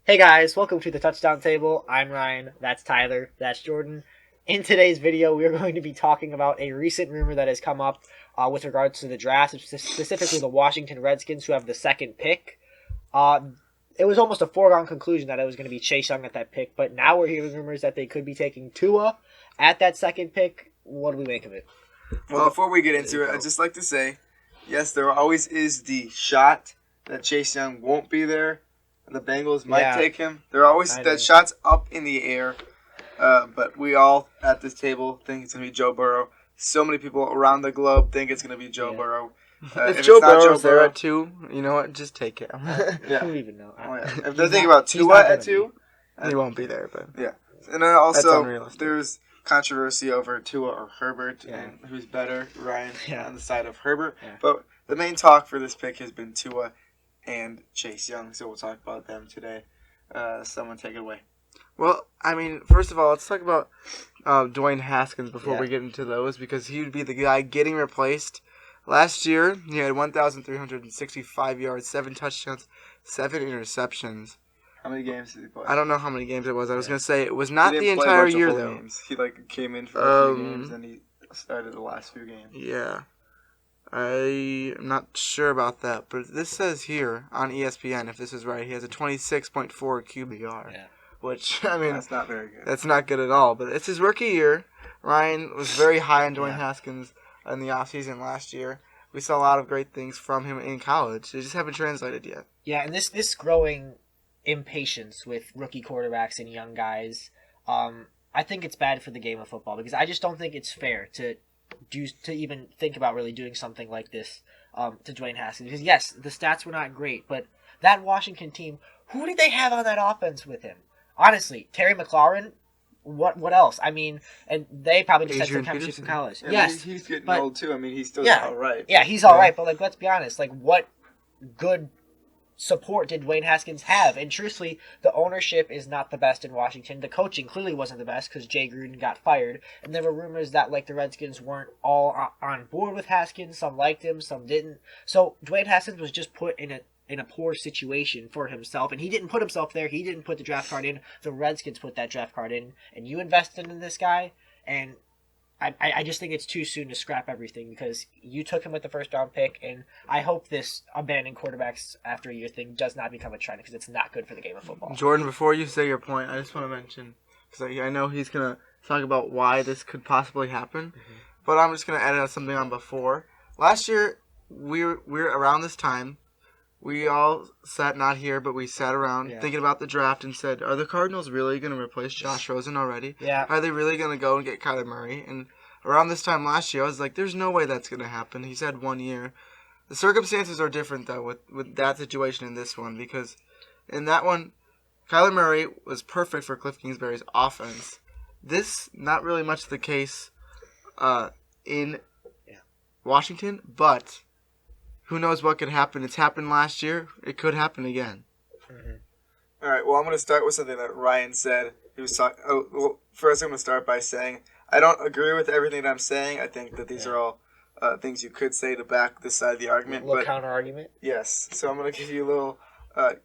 Hey guys, welcome to the Touchdown Table. I'm Ryan, that's Tyler, that's Jordan. In today's video, we are going to be talking about a recent rumor that has come up with regards to the draft, specifically the Washington Redskins, who have the second pick. It was almost a foregone conclusion that it was going to be Chase Young at that pick, but now we're hearing rumors that they could be taking Tua at that second pick. What do we make of it? Well, before we get into it, I'd just like to say, yes, there always is the shot that Chase Young won't be there, and the Bengals might take him. There are always that shot's up in the air, but we all at this table think it's going to be Joe Burrow. So many people around the globe think it's going to be Joe Burrow. If Joe Burrow's there at 2, you know what? Just take him. Yeah. Who even know? If they're thinking about Tua at 2, he won't be there. But yeah, and then also there's controversy over Tua or Herbert and who's better, Ryan on the side of Herbert. Yeah. But the main talk for this pick has been Tua and Chase Young, so we'll talk about them today. Someone take it away. Well, I mean, first of all, let's talk about Dwayne Haskins before we get into those, because he would be the guy getting replaced. Last year, he had 1,365 yards, 7 touchdowns, 7 interceptions. How many games did he play? I don't know how many games it was. I was going to say it was not the entire year, though. Games. He came in for a few games, and he started the last few games. Yeah. I'm not sure about that, but this says here on ESPN, if this is right, he has a 26.4 QBR. Yeah. Which, I mean, that's not very good. That's not good at all, but it's his rookie year. Ryan was very high on Dwayne Haskins in the offseason last year. We saw a lot of great things from him in college. They just haven't translated yet. Yeah, and this growing impatience with rookie quarterbacks and young guys, I think it's bad for the game of football, because I just don't think it's fair to even think about really doing something like this to Dwayne Haskins. Because yes, the stats were not great, but that Washington team, who did they have on that offense with him? Honestly, Terry McLaurin. What else? I mean, and they probably just had some chemistry from college. Yeah, yes, he's getting old too. I mean, he's still all right. Yeah, he's all right. But let's be honest. What good support did Dwayne Haskins have? And truthfully, the ownership is not the best in Washington. The coaching clearly wasn't the best because Jay Gruden got fired. And there were rumors that the Redskins weren't all on board with Haskins. Some liked him, some didn't. So Dwayne Haskins was just put in a poor situation for himself, and he didn't put himself there. He didn't put the draft card in. The Redskins put that draft card in, and you invested in this guy, and I just think it's too soon to scrap everything, because you took him with the first round pick, and I hope this abandoning quarterbacks after a year thing does not become a trend, because it's not good for the game of football. Jordan, before you say your point, I just want to mention, because I know he's going to talk about why this could possibly happen, but I'm just going to add something on before. Last year, we're around this time, we all sat, not here, but we sat around thinking about the draft and said, are the Cardinals really going to replace Josh Rosen already? Yeah. Are they really going to go and get Kyler Murray? And around this time last year, I was like, there's no way that's going to happen. He's had 1 year. The circumstances are different, though, with that situation and this one, because in that one, Kyler Murray was perfect for Cliff Kingsbury's offense. This, not really much the case in Washington, but who knows what could happen. It's happened last year. It could happen again. All right, well, I'm going to start with something that Ryan said. He was talking. First I'm going to start by saying I don't agree with everything that I'm saying. I think that these are all things you could say to back this side of the argument. A little counter-argument? Yes. So I'm going to give you a little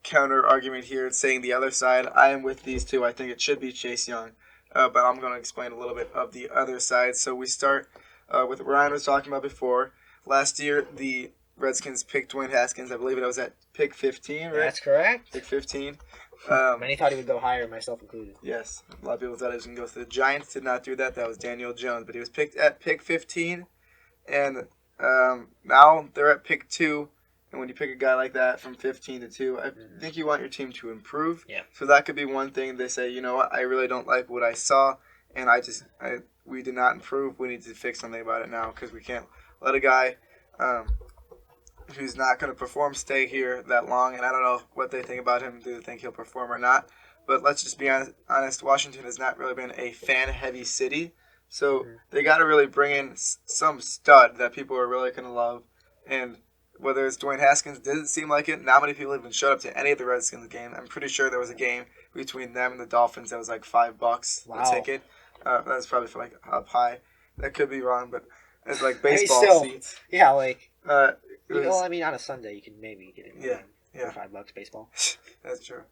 counter-argument here, saying the other side. I am with these two. I think it should be Chase Young. But I'm going to explain a little bit of the other side. So we start with what Ryan was talking about before. Last year, the Redskins picked Dwayne Haskins. I believe it was at pick 15, right? That's correct. Pick 15. Many thought he would go higher, myself included. Yes. A lot of people thought he was going to go to the Giants. Did not do that. That was Daniel Jones. But he was picked at pick 15. And now they're at pick 2. And when you pick a guy like that from 15 to 2, I think you want your team to improve. Yeah. So that could be one thing. They say, you know what, I really don't like what I saw. And we did not improve. We need to fix something about it now, because we can't let a guy who's not going to perform stay here that long. And I don't know what they think about him. Do they think he'll perform or not? But let's just be honest. Washington has not really been a fan-heavy city. So they got to really bring in some stud that people are really going to love. And whether it's Dwayne Haskins, didn't seem like it. Not many people even showed up to any of the Redskins game. I'm pretty sure there was a game between them and the Dolphins that was like $5 a ticket. That's probably for up high. That could be wrong, but it's like baseball seats. Yeah, on a Sunday you can maybe get it. Yeah. $5 baseball. That's true.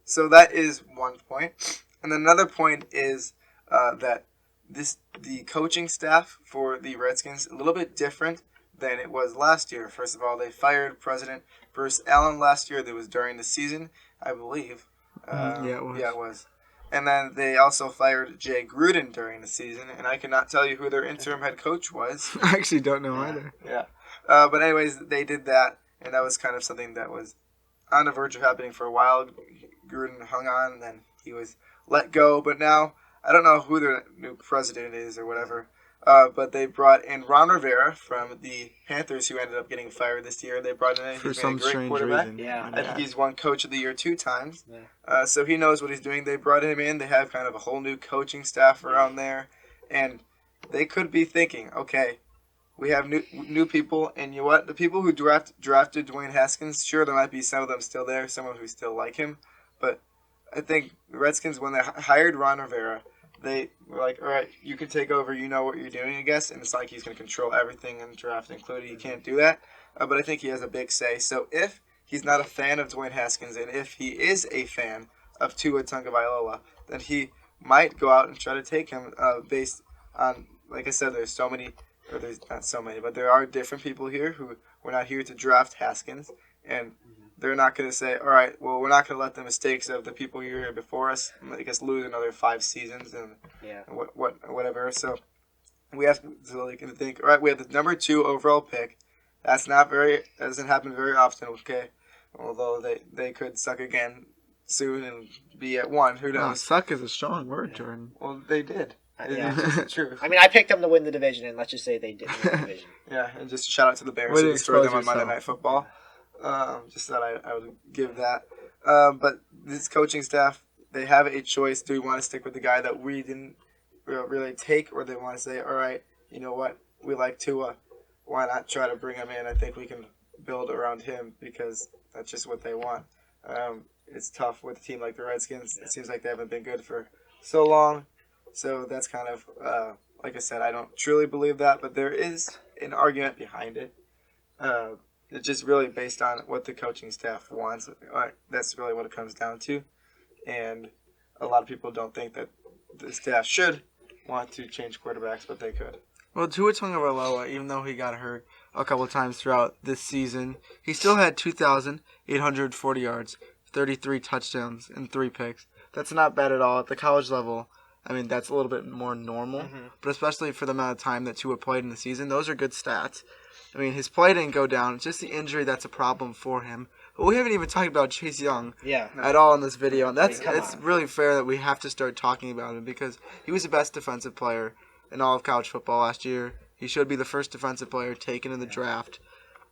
So that is one point. And another point is that the coaching staff for the Redskins a little bit different than it was last year. First of all, they fired President Bruce Allen last year. That was during the season, I believe. Yeah, it was. Yeah, it was. And then they also fired Jay Gruden during the season, and I cannot tell you who their interim head coach was. I actually don't know either. Yeah. But anyways, they did that, and that was kind of something that was on the verge of happening for a while. Gruden hung on, and then he was let go. But now, I don't know who their new president is or whatever. But they brought in Ron Rivera from the Panthers, who ended up getting fired this year. They brought him in. For He's some been a great strange quarterback. reason. Yeah. I think he's won Coach of the Year 2 times. Yeah. So he knows what he's doing. They brought him in. They have kind of a whole new coaching staff around there. And they could be thinking, okay, we have new people. And you know what? The people who drafted Dwayne Haskins, sure, there might be some of them still there, someone who still like him. But I think the Redskins, when they hired Ron Rivera, they were like, all right, you can take over. You know what you're doing, I guess. And it's not like he's going to control everything in the draft, including he can't do that. But I think he has a big say. So if he's not a fan of Dwayne Haskins, and if he is a fan of Tua Tagovailoa, then he might go out and try to take him based on, like I said, there's so many, or there's not so many, but there are different people here who were not here to draft Haskins, and they're not going to say, all right, well, we're not going to let the mistakes of the people who were here before us make us lose another 5 seasons and whatever. So we have to think, all right, we have the number 2 overall pick. That doesn't happen very often, okay? Although they could suck again soon and be at 1. Who knows? Suck is a strong word, Jordan. Well, they did. Yeah. It's the truth. I mean, I picked them to win the division, and let's just say they didn't win the division. Yeah, and just shout out to the Bears Way who to destroyed them expose on Monday yourself. Night Football. Just thought I would give that. But this coaching staff, they have a choice. Do we want to stick with the guy that we didn't really take, or they want to say, all right, you know what, we like Tua. Why not try to bring him in? I think we can build around him because that's just what they want. It's tough with a team like the Redskins. It seems like they haven't been good for so long. So that's kind of, like I said, I don't truly believe that, but there is an argument behind it. It's just really based on what the coaching staff wants. That's really what it comes down to. And a lot of people don't think that the staff should want to change quarterbacks, but they could. Well, Tua Tagovailoa, even though he got hurt a couple of times throughout this season, he still had 2,840 yards, 33 touchdowns, and 3 picks. That's not bad at all. At the college level, I mean, that's a little bit more normal. But especially for the amount of time that Tua played in the season, those are good stats. I mean, his play didn't go down. It's just the injury that's a problem for him. But we haven't even talked about Chase Young at all in this video. And it's really fair that we have to start talking about him because he was the best defensive player in all of college football last year. He should be the first defensive player taken in the draft.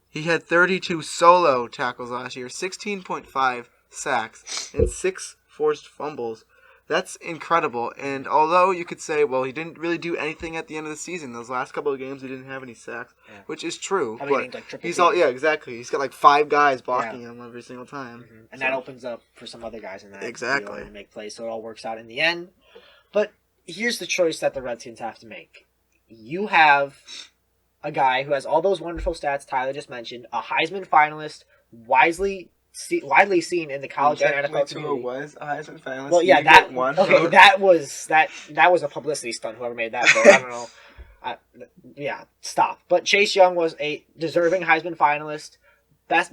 He had 32 solo tackles last year, 16.5 sacks, and 6 forced fumbles. That's incredible. And although you could say, well, he didn't really do anything at the end of the season. Those last couple of games, he didn't have any sacks, which is true. But he's exactly. He's got like 5 guys blocking him every single time. And that opens up for some other guys in that Exactly. to make plays, so it all works out in the end. But here's the choice that the Redskins have to make. You have a guy who has all those wonderful stats Tyler just mentioned, a Heisman finalist, widely seen in the college and NFL community. Was a Heisman finalist. Well, yeah, that was a publicity stunt. Whoever made that vote, I don't know. Stop. But Chase Young was a deserving Heisman finalist.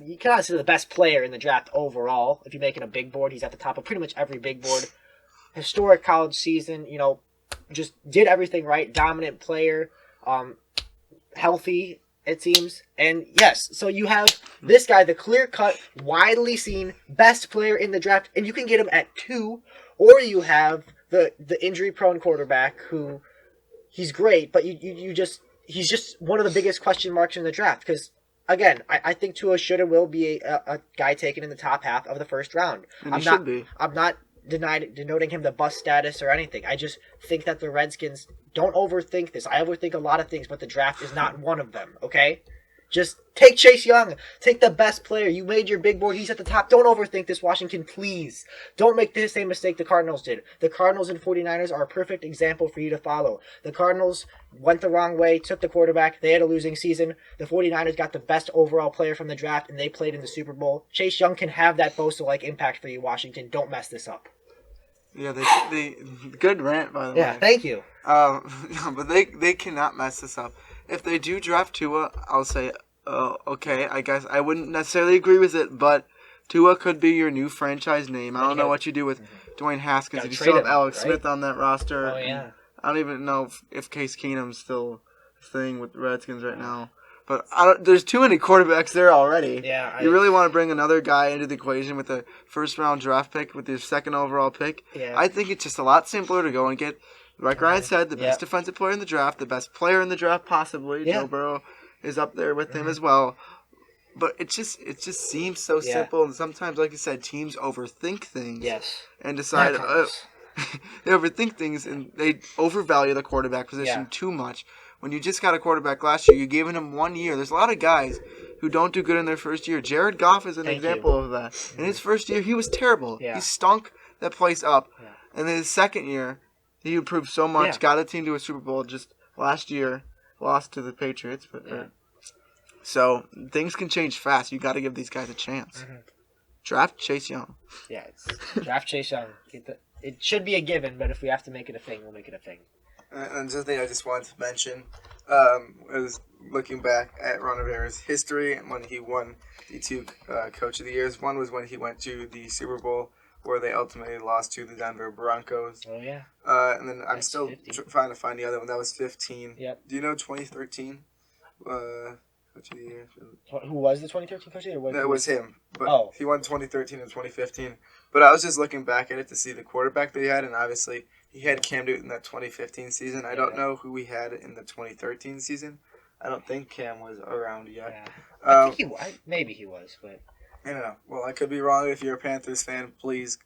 You cannot consider the best player in the draft overall. If you're making a big board, he's at the top of pretty much every big board. Historic college season. Just did everything right. Dominant player. Healthy, it seems. And yes, so you have this guy, the clear-cut, widely seen best player in the draft, and you can get him at 2, or you have the injury-prone quarterback who he's great, but he's just one of the biggest question marks in the draft. Because again, I think Tua should and will be a guy taken in the top half of the first round. And he should be. I'm not denoting him the bust status or anything. I just think that the Redskins don't overthink this. I overthink a lot of things, but the draft is not one of them, okay? Just take Chase Young. Take the best player. You made your big board. He's at the top. Don't overthink this, Washington, please. Don't make the same mistake the Cardinals did. The Cardinals and 49ers are a perfect example for you to follow. The Cardinals went the wrong way, took the quarterback. They had a losing season. The 49ers got the best overall player from the draft, and they played in the Super Bowl. Chase Young can have that Bosa-like impact for you, Washington. Don't mess this up. Yeah, they good rant, by the way. Yeah, thank you. But they cannot mess this up. If they do draft Tua, I'll say, okay, I guess I wouldn't necessarily agree with it, but Tua could be your new franchise name. I don't know what you do with Dwayne Haskins. If you still have Alex Smith on that roster. Oh, yeah. I don't even know if Case Keenum's still a thing with the Redskins right now. But there's too many quarterbacks there already. Yeah, you really want to bring another guy into the equation with a first-round draft pick with your second overall pick? Yeah. I think it's just a lot simpler to go and get, like Ryan said, the best defensive player in the draft, the best player in the draft possibly. Yeah. Joe Burrow is up there with him as well. But it just seems so simple, and sometimes, like you said, teams overthink things. Yes. And decide they overthink things, and they overvalue the quarterback position too much. When you just got a quarterback last year, you're giving him 1 year. There's a lot of guys who don't do good in their first year. Jared Goff is an example of that. In his first year, he was terrible. Yeah. He stunk that place up. Yeah. And then his second year, he improved so much, got a team to a Super Bowl just last year, lost to the Patriots. But so things can change fast. You got to give these guys a chance. Mm-hmm. Draft Chase Young. Yeah, draft Chase Young. It should be a given, but if we have to make it a thing, we'll make it a thing. And something I just wanted to mention, I was looking back at Ron Rivera's history and when he won the two Coach of the Years. One was when he went to the Super Bowl, where they ultimately lost to the Denver Broncos. Oh, yeah. And then I'm still trying to find the other one. That was 15. Yep. Do you know 2013? Coach of the Year. Who was the 2013 Coach of the Year? That was him. But he won 2013 and 2015. But I was just looking back at it to see the quarterback that he had, and obviously he had Cam Newton in that 2015 season. I don't know who he had in the 2013 season. I don't think Cam was around yet. Yeah. I think maybe he was, but I don't know. Well, I could be wrong. If you're a Panthers fan, please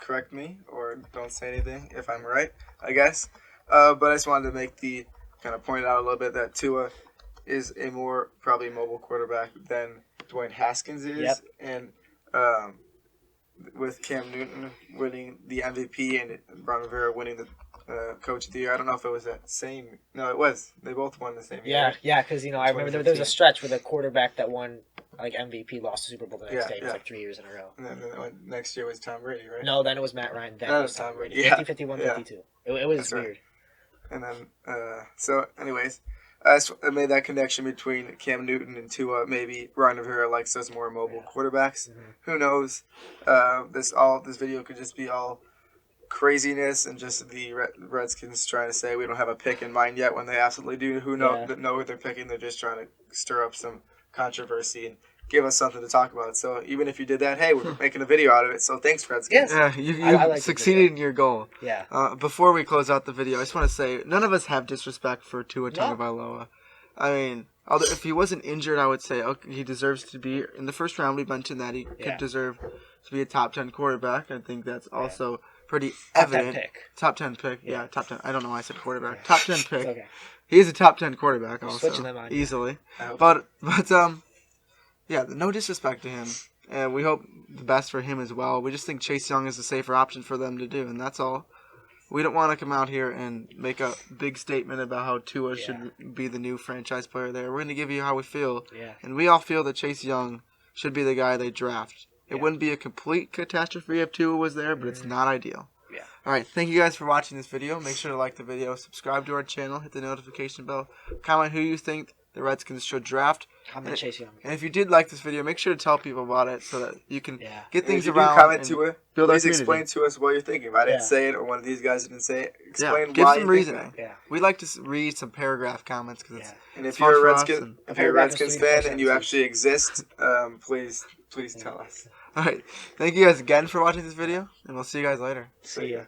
correct me or don't say anything if I'm right, I guess. But I just wanted to kind of point out a little bit that Tua is a more probably mobile quarterback than Dwayne Haskins is. Yep. And with Cam Newton winning the MVP and Ron Rivera winning the Coach of the Year, I don't know if it was that same. No, it was. They both won the same year. Yeah, because I remember there was a stretch where the quarterback that won like MVP lost the Super Bowl the next day. It was like 3 years in a row. And then next year was Tom Brady, right? No, then it was Matt Ryan. Then it was Tom Brady. 50, 51, 52. It was That's weird. Right. And then, so anyways, I made that connection between Cam Newton and Tua. Maybe Ron Rivera likes those more mobile quarterbacks. Mm-hmm. Who knows? This video could just be all craziness and just the Redskins trying to say we don't have a pick in mind yet when they absolutely do. Who know who they're picking? They're just trying to stir up some controversy and give us something to talk about. So even if you did that, hey, we're making a video out of it. So thanks, Redskins. Yeah, you succeeded in your goal. Yeah. Before we close out the video, I just want to say none of us have disrespect for Tua Tagovailoa. I mean, if he wasn't injured, I would say he deserves to be in the first round. We mentioned that he could deserve to be a top 10 quarterback. I think that's also pretty evident. Top 10 pick. Yeah, top 10. I don't know why I said quarterback. Yeah. Top 10 pick. Okay. He is a top 10 quarterback also. Switching them on. Easily. But yeah, no disrespect to him. And we hope the best for him as well. We just think Chase Young is a safer option for them to do, and that's all. We don't want to come out here and make a big statement about how Tua should be the new franchise player there. We're going to give you how we feel. Yeah. And we all feel that Chase Young should be the guy they draft. It wouldn't be a complete catastrophe if Tua was there, but it's not ideal. Yeah. All right, thank you guys for watching this video. Make sure to like the video, subscribe to our channel, hit the notification bell, comment who you think the Redskins should draft. Comment Chase Young. And if you did like this video, make sure to tell people about it so that you can get things if around. You comment to it, build please explain to us what you're thinking. If I didn't say it or one of these guys didn't say it, explain why. Give some reasoning. We like to read some paragraph comments because it's and if you're a Redskins fan and you actually exist, please tell us. All right, thank you guys again for watching this video, and we'll see you guys later. See ya.